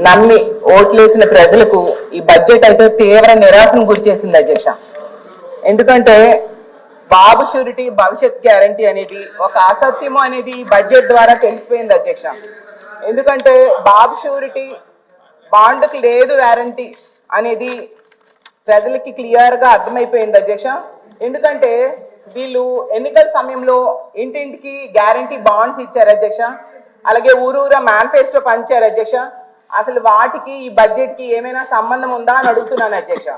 నమ్మి ఓట్లేసిన ప్రజలకు ఈ బడ్జెట్ అయితే తీవ్ర నిరాశను గురిచేసింది అధ్యక్ష. ఎందుకంటే బాబు షూరిటీ భవిష్యత్ గ్యారంటీ అనేది ఒక అసత్యము అనేది ఈ బడ్జెట్ ద్వారా తెలిసిపోయింది అధ్యక్ష. ఎందుకంటే బాబు షూరిటీ బాండ్కి లేదు వారంటీ అనేది ప్రజలకి క్లియర్ గా అర్థమైపోయింది అధ్యక్ష. ఎందుకంటే వీళ్ళు ఎన్నికల సమయంలో ఇంటింటికి గ్యారంటీ బాండ్స్ ఇచ్చారు అధ్యక్ష. అలాగే ఊరూరా మేనిఫెస్టో పంచారు అధ్యక్ష. అసలు వాటికి ఈ బడ్జెట్ కి ఏమైనా సంబంధం ఉందా అని అడుగుతున్నాను అధ్యక్ష.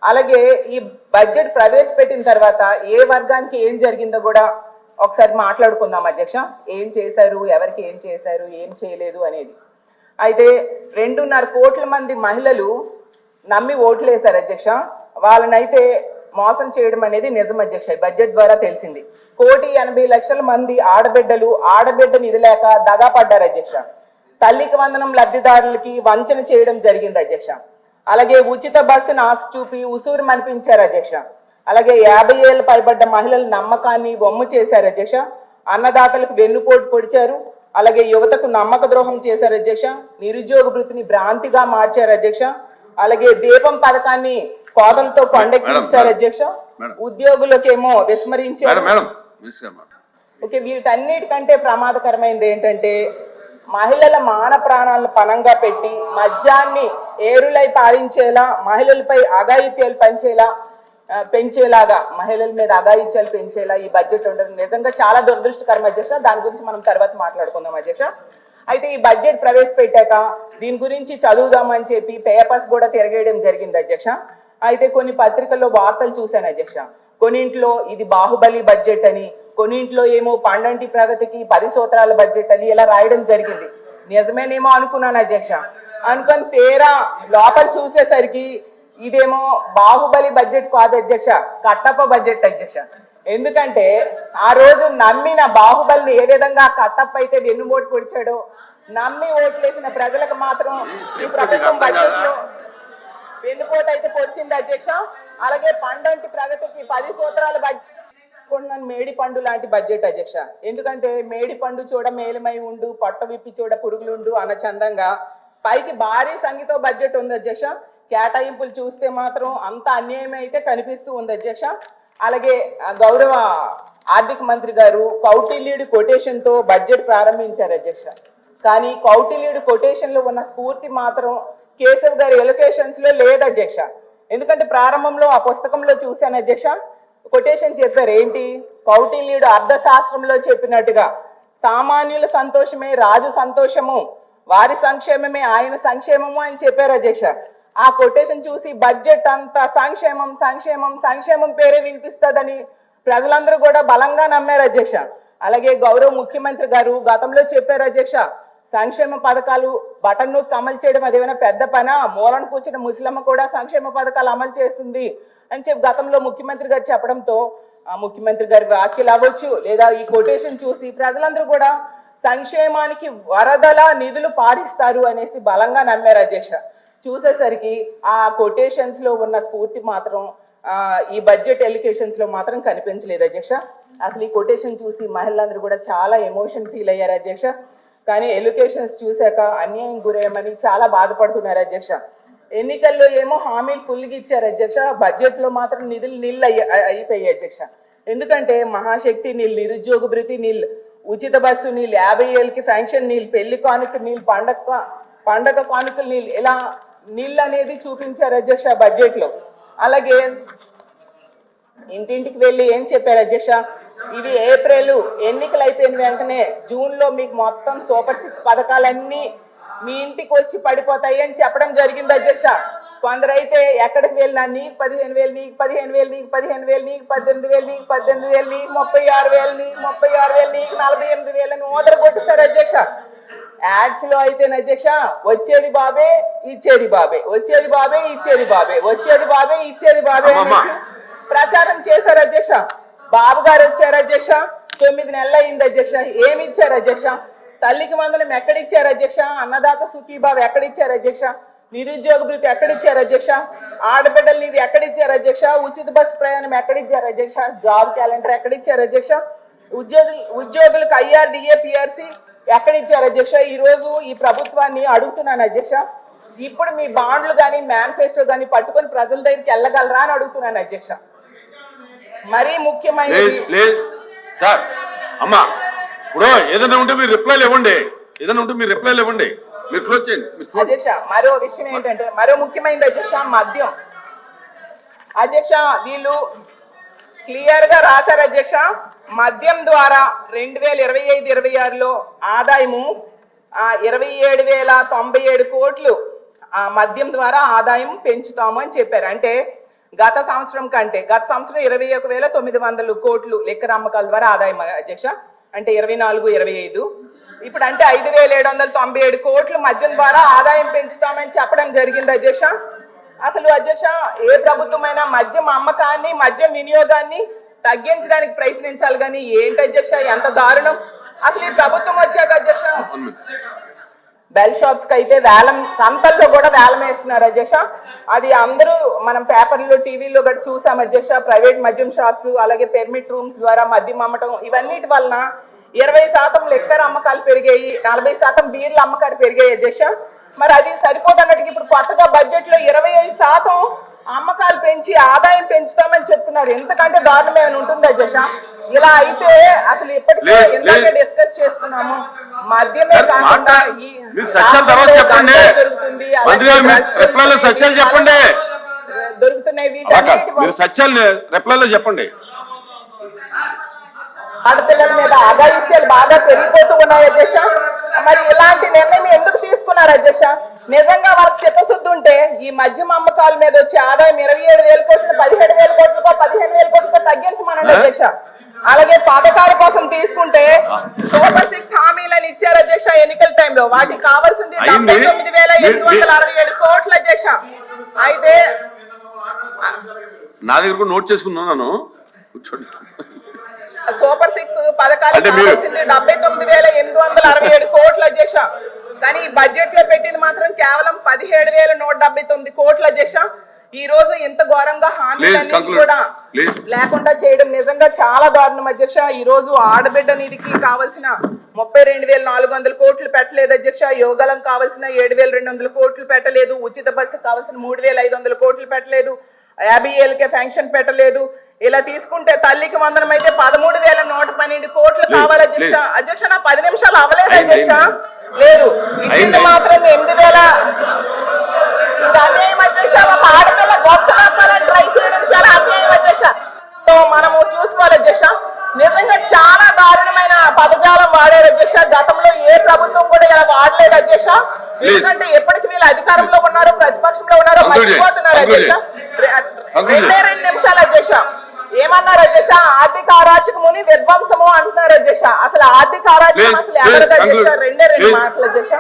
అలాగే ఈ బడ్జెట్ ప్రవేశపెట్టిన తర్వాత ఏ వర్గానికి ఏం జరిగిందో కూడా ఒకసారి మాట్లాడుకుందాం అధ్యక్ష. ఏం చేశారు, ఎవరికి ఏం చేశారు, ఏం చేయలేదు అనేది. అయితే 2.5 కోట్ల మంది మహిళలు నమ్మి ఓట్లు వేశారు అధ్యక్ష. వాళ్ళనైతే మోసం చేయడం అనేది నిజం అధ్యక్ష. బడ్జెట్ ద్వారా తెలిసింది. 1,80,00,000 మంది ఆడబిడ్డలు ఆడబిడ్డ నిధి లేక దగా పడ్డారు అధ్యక్ష. తల్లికి వందనం లబ్ధిదారులకి వంచన చేయడం జరిగింది అధ్యక్ష. అలాగే ఉచిత బస్సును ఆశ చూపి ఉసూరు మనిపించారు అధ్యక్ష. అలాగే 50 ఏళ్ళు పైబడ్డ మహిళల నమ్మకాన్ని వమ్ము చేశారు అధ్యక్ష. అన్నదాతలకు వెన్నుపోటు పొడిచారు. అలాగే యువతకు నమ్మక ద్రోహం చేశారు అధ్యక్ష. నిరుద్యోగ వృత్తిని భ్రాంతిగా మార్చారు అధ్యక్ష. అలాగే దీపం పథకాన్ని కోదలతో పండెక్కించారు అధ్యక్ష. ఉద్యోగులకేమో విస్మరించారు. ఓకే, వీటన్నిటికంటే ప్రమాదకరమైనది ఏంటంటే మహిళల మాన ప్రాణాలను పణంగా పెట్టి మద్యాన్ని ఏరులై పారించేలా, మహిళలపై అఘాయిత్యాలు పెంచేలాగా మహిళల మీద అఘాయిత్యాలు పెంచేలా ఈ బడ్జెట్ ఉండడం నిజంగా చాలా దురదృష్టకరం అధ్యక్ష. దాని గురించి మనం తర్వాత మాట్లాడుకుందాం అధ్యక్ష. అయితే ఈ బడ్జెట్ ప్రవేశపెట్టాక దీని గురించి చదువుదామని చెప్పి పేపర్స్ కూడా తిరగేయడం జరిగింది అధ్యక్ష. అయితే కొన్ని పత్రికల్లో వార్తలు చూశాను అధ్యక్ష. కొన్నింట్లో ఇది బాహుబలి బడ్జెట్ అని, కొన్నింట్లో ఏమో పండంటి ప్రగతికి 10 సూత్రాల బడ్జెట్ అని ఇలా రాయడం జరిగింది. నిజమేనేమో అనుకున్నాను అధ్యక్ష. అనుకొని తీరా లోపల చూసేసరికి ఇదేమో బాహుబలి బడ్జెట్ కాదు అధ్యక్ష, కట్టప్ప బడ్జెట్ అధ్యక్ష. ఎందుకంటే ఆ రోజు నమ్మిన బాహుబలిని ఏ విధంగా కట్టప్ప అయితే వెన్నుపోటు పొడిచాడో, నమ్మి ఓట్లేసిన ప్రజలకు మాత్రం ఈ ప్రభుత్వం బడ్జెట్ లో వెన్నుపోటు అయితే పొడిచింది అధ్యక్ష. అలాగే పండంటి ప్రగతికి 10 సూత్రాల బడ్జెట్ మేడి పండు లాంటి బడ్జెట్ అధ్యక్ష. ఎందుకంటే మేడి పండు చూడ మేలుమై ఉండు, పొట్ట విప్పి చూడ పురుగులుండు అన్న చందంగా పైకి భారీ సంఖ్యతో బడ్జెట్ ఉంది అధ్యక్ష. కేటాయింపులు చూస్తే మాత్రం అంత అన్యాయం అయితే కనిపిస్తూ ఉంది అధ్యక్ష. అలాగే గౌరవ ఆర్థిక మంత్రి గారు కౌటిల్యుడి కొటేషన్ తో బడ్జెట్ ప్రారంభించారు అధ్యక్ష. కానీ కౌటిల్యుడి కొటేషన్ లో ఉన్న స్ఫూర్తి మాత్రం కేశవ్ గారి ఎలొకేషన్స్ లో లేదు అధ్యక్ష. ఎందుకంటే ప్రారంభంలో ఆ పుస్తకంలో చూశాను అధ్యక్ష, కొటేషన్ చెప్పారు. ఏంటి? కౌటిల్యుడు అర్థశాస్త్రంలో చెప్పినట్టుగా సామాన్యుల సంతోషమే రాజు సంతోషము, వారి సంక్షేమమే ఆయన సంక్షేమము అని చెప్పారు అధ్యక్ష. ఆ కొటేషన్ చూసి బడ్జెట్ అంతా సంక్షేమం సంక్షేమం సంక్షేమం పేరే వినిపిస్తుందని ప్రజలందరూ కూడా బలంగా నమ్మారు అధ్యక్ష. అలాగే గౌరవ ముఖ్యమంత్రి గారు గతంలో చెప్పారు అధ్యక్ష, సంక్షేమ పథకాలు బటన్ నొక్కి అమలు చేయడం అదేమైనా పెద్ద పనా, మూలన కూర్చున్న ముస్లిం కూడా సంక్షేమ పథకాలు అమలు చేస్తుంది అని చెప్పి గతంలో ముఖ్యమంత్రి గారు చెప్పడంతో ఆ ముఖ్యమంత్రి గారి వ్యాఖ్యలు అవ్వచ్చు లేదా ఈ కొటేషన్ చూసి ప్రజలందరూ కూడా సంక్షేమానికి వరదల నిధులు పారిస్తారు అనేసి బలంగా నమ్మారు అధ్యక్ష. చూసేసరికి ఆ కొటేషన్స్ లో ఉన్న స్ఫూర్తి మాత్రం ఈ బడ్జెట్ ఎలికేషన్స్ లో మాత్రం కనిపించలేదు అధ్యక్ష. అసలు ఈ కొటేషన్ చూసి మహిళలందరూ కూడా చాలా ఎమోషన్ ఫీల్ అయ్యారు అధ్యక్ష. కానీ ఎలికేషన్స్ చూశాక అన్యాయం గురేయమని చాలా బాధపడుతున్నారు అధ్యక్ష. ఎన్నికల్లో ఏమో హామీలు ఫుల్గా ఇచ్చారు అధ్యక్ష, బడ్జెట్ లో మాత్రం నిధులు నీళ్ళు అయిపోయాయి అధ్యక్ష. ఎందుకంటే మహాశక్తి నీళ్ళు, నిరుద్యోగ భృతి నీళ్ళు, ఉచిత బస్సు నీళ్ళు, 50 ఏళ్ళకి ఫెన్షన్ నీళ్ళు, పెళ్లి కానుక నీళ్ళు, పండగ కానుకలు నీళ్ళు, ఇలా నీళ్ళు అనేది చూపించారు అధ్యక్ష బడ్జెట్ లో. అలాగే ఇంటింటికి వెళ్ళి ఏం చెప్పారు అధ్యక్ష, ఇది ఏప్రిల్ ఎన్నికలు అయిపోయిన వెంటనే జూన్ లో మీకు మొత్తం సూపర్ 6 పథకాలన్నీ మీ ఇంటికి వచ్చి పడిపోతాయి అని చెప్పడం జరిగింది అధ్యక్ష. కొందరైతే ఎక్కడికి వెళ్ళినా నీకు 15,000, నీకు 15,000, నీకు 15,000, నీకు 18,000, నీకు 18,000, నీకు 36,000, నీకు 36,000, నీకు 48,000 అని ఓదర కొట్టిస్తారు అధ్యక్ష. యాడ్స్ లో అయితే అధ్యక్ష వచ్చేది బాబే ఇచ్చేది బాబే, వచ్చేది బాబే ఇచ్చేది బాబే, వచ్చేది బాబే ఇచ్చేది బాబే అని ప్రచారం చేశారు అధ్యక్ష. బాబు గారు వచ్చారు అధ్యక్ష, 9 నెలలు అయింది అధ్యక్ష. ఏమి ఇచ్చారు అధ్యక్ష? తల్లికి వందనం ఎక్కడిచ్చారు అధ్యక్ష? అన్నదాత సుఖీబాబు ఎక్కడిచ్చారు అధ్యక్ష? నిరుద్యోగ భృతి ఎక్కడిచ్చారు అధ్యక్ష? ఆడబిడ్డల నిధి ఎక్కడిచ్చారు అధ్యక్ష? ఉచిత బస్సు ప్రయాణం ఎక్కడిచ్చారు అధ్యక్ష? జాబ్ క్యాలెండర్ ఎక్కడిచ్చారు అధ్యక్ష? ఉద్యోగులకు IRDA PRC ఎక్కడిచ్చారు అధ్యక్ష? ఈ రోజు ఈ ప్రభుత్వాన్ని అడుగుతున్నాను అధ్యక్ష, ఇప్పుడు మీ బాండ్లు కానీ మేనిఫెస్టో కానీ పట్టుకొని ప్రజల దగ్గరికి వెళ్ళగలరా అని అడుగుతున్నాను అధ్యక్ష. మరీ ముఖ్యమైనది సార్ అమ్మా, ఇప్పుడు ఏదైనా ఉంటే మీరు రిప్లైలు ఇవ్వండి, ఏదైనా ఉంటే మీరు రిప్లైలు ఇవ్వండి, మీరు క్లోజ్ చేయండి అధ్యక్ష. మరో విషయం ఏంటంటే, మరో ముఖ్యమైనది అధ్యక్ష, మద్యం. అధ్యక్ష వీళ్ళు క్లియర్ గా రాశారు అధ్యక్ష, మద్యం ద్వారా 2025-26లో ఆదాయము 27,097 కోట్లు మద్యం ద్వారా ఆదాయం పెంచుతాము అని చెప్పారు. అంటే గత సంవత్సరం 21,900 కోట్లు లిక్కర్ అమ్మకాల ద్వారా ఆదాయం అధ్యక్ష. అంటే 24-25 ఇప్పుడు అంటే 5,797 కోట్లు మద్యం ద్వారా ఆదాయం పెంచుతామని చెప్పడం జరిగింది అధ్యక్ష. అసలు అధ్యక్ష ఏ ప్రభుత్వమైనా మద్యం అమ్మకాన్ని మద్యం వినియోగాన్ని తగ్గించడానికి ప్రయత్నించాలి కానీ ఏంటి అధ్యక్ష ఎంత దారుణం. అసలు ఈ ప్రభుత్వం వచ్చాక అధ్యక్ష బెల్ షాప్స్ కి అయితే వేలం, సంతల్లో కూడా వేలం వేస్తున్నారు అధ్యక్ష. అది అందరూ మనం పేపర్లో టీవీలో కూడా చూసాం అధ్యక్ష. ప్రైవేట్ మద్యం షాప్స్ అలాగే పెర్మిట్ రూమ్స్ ద్వారా మద్యం అమ్మటం ఇవన్నిటి వలన 20% లిక్కర్ అమ్మకాలు పెరిగాయి, 40% బీర్ల అమ్మకాలు పెరిగాయి అధ్యక్ష. మరి అది సరిపోదన్నట్టుగా ఇప్పుడు కొత్తగా బడ్జెట్ లో 25% అమ్మకాలు పెంచి ఆదాయం పెంచుతామని చెప్తున్నారు. ఎంతకంటే దారుణం ఏమైనా ఉంటుంది అధ్యక్ష? ఇలా అయితే అసలు ఇప్పటికే ఎందుకంటే డిస్కస్ చేసుకున్నాము, మద్యమే కాకుండా దొరుకుతున్నాయి చెప్పండి. ఆడపిల్లల మీద అఘాయిత్యాలు బాగా పెరిగిపోతూ ఉన్నాయి అధ్యక్ష. మరి ఇలాంటి నిర్ణయం ఎందుకు తీసుకున్నారు అధ్యక్ష? నిజంగా వాళ్ళకి చిత్తశుద్ధి ఉంటే ఈ మద్యం అమ్మకాల మీద వచ్చే ఆదాయం 27,000 కోట్లు 17,000 కోట్లకో 15,000 కోట్లకో తగ్గించమనండి అధ్యక్ష. అలాగే పథకాల కోసం తీసుకుంటే సూపర్ 6 హామీలను ఇచ్చారు అధ్యక్ష ఎన్నికల టైంలో. వాటికి కావాల్సింది 79,867 కోట్ల అధ్యక్ష. అయితే నా దగ్గర నోట్ చేసుకున్నాను. సూపర్ 6 పథకాలకు కావాల్సింది 79,867 కోట్ల అధ్యక్ష. కానీ బడ్జెట్ లో పెట్టింది మాత్రం కేవలం 17,179 కోట్ల అధ్యక్ష. ఈ రోజు ఇంత ఘోరంగా హామీలన్నీ కూడా లేకుండా చేయడం నిజంగా చాలా దారుణం అధ్యక్ష. ఈ రోజు ఆడబిడ్డ నిధికి కావాల్సిన 32,400 కోట్లు పెట్టలేదు అధ్యక్ష. యోగాలం కావాల్సిన 7,200 కోట్లు పెట్టలేదు. ఉచిత బస్సు కావాల్సిన 3,500 కోట్లు పెట్టలేదు. 50 ఏళ్ళకే ఫెన్షన్ పెట్టలేదు. ఇలా తీసుకుంటే తల్లికి వందనం అయితే 13,112 కోట్లు కావాలి అధ్యక్ష. అధ్యక్ష నా 10 నిమిషాలు అవ్వలేదు అధ్యక్ష. లేదు ఇచ్చింది మాత్రం 8,000. ఇది అన్యాయం అధ్యక్ష. ఒక ఆడపిల్ల గొప్పగా ట్రై చేయడం చాలా అన్యాయం అధ్యక్ష. మనము చూసుకోవాలి అధ్యక్ష. నిజంగా చాలా దారుణమైన పదజాలం వాడారు అధ్యక్ష. గతంలో ఏ ప్రభుత్వం కూడా ఇలా వాడలేదు అధ్యక్ష. ఎందుకంటే ఎప్పటికి వీళ్ళు అధికారంలో ఉన్నారో ప్రతిపక్షంలో ఉన్నారో మర్చిపోతున్నారు అధ్యక్ష. 2 నిమిషాలు అధ్యక్ష. ఏమన్నారు అధ్యక్ష? ఆర్థిక అరాచకముని విధ్వంసము అంటున్నారు అధ్యక్ష. అసలు ఆర్థిక అరాచకం అసలు ఎవరు అధ్యక్ష? 2 మాటలు అధ్యక్ష.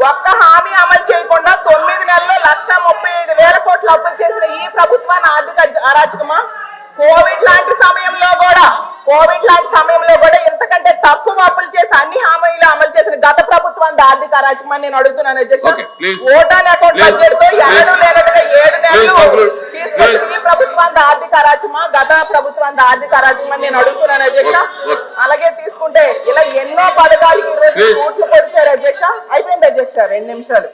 ఒక్క హామీ అమలు చేయకుండా 9 నెలల్లో 1,35,000 కోట్లు అప్పులు చేసిన ఈ ప్రభుత్వాన్ని ఆర్థిక అరాచకమా? కోవిడ్ లాంటి సమయంలో కూడా ఇంతకంటే తక్కువ అప్పులు చేసి అన్ని హామీలు అమలు చేసిన గత ప్రభుత్వాన్ని ఆర్థిక అరాచకమని నేను అడుగుతున్నాను అధ్యక్ష. ఓటాన్ అకౌంట్ బడ్జెట్ తో ఎన్నడూ లేనట్టుగా 7 నెలలు తీసుకొచ్చిన ఈ ప్రభుత్వాన్ని ఆర్థిక అరాచకమా గత ప్రభుత్వాన్ని ఆర్థిక అరాచకమని నేను అడుగుతున్నాను అధ్యక్ష. అలాగే తీసుకుంటే ఇలా ఎన్నో పథకాలు ఈ రోజు ఓట్లు కొడిచారు అధ్యక్ష. అయిపోయింది అధ్యక్ష 2 నిమిషాలు.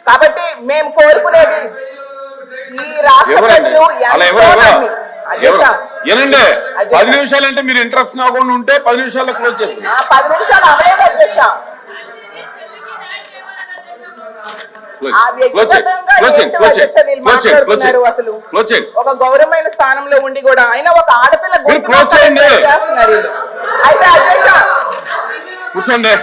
కాబట్టి మేము కోరుకునేది ఈ రాష్ట్ర ప్రజలు ఏనండి 10 నిమిషాలు అంటే మీరు ఇంట్రెస్ట్ కాకుండా ఉంటే 10 నిమిషాల్లో క్లోజ్ చేయండి. 10 నిమిషాలు అవ్వలేదు అధ్యక్ష. అసలు ఒక గౌరవమైన స్థానంలో ఉండి కూడా అయినా ఒక ఆడపిల్ల కూర్చోండి.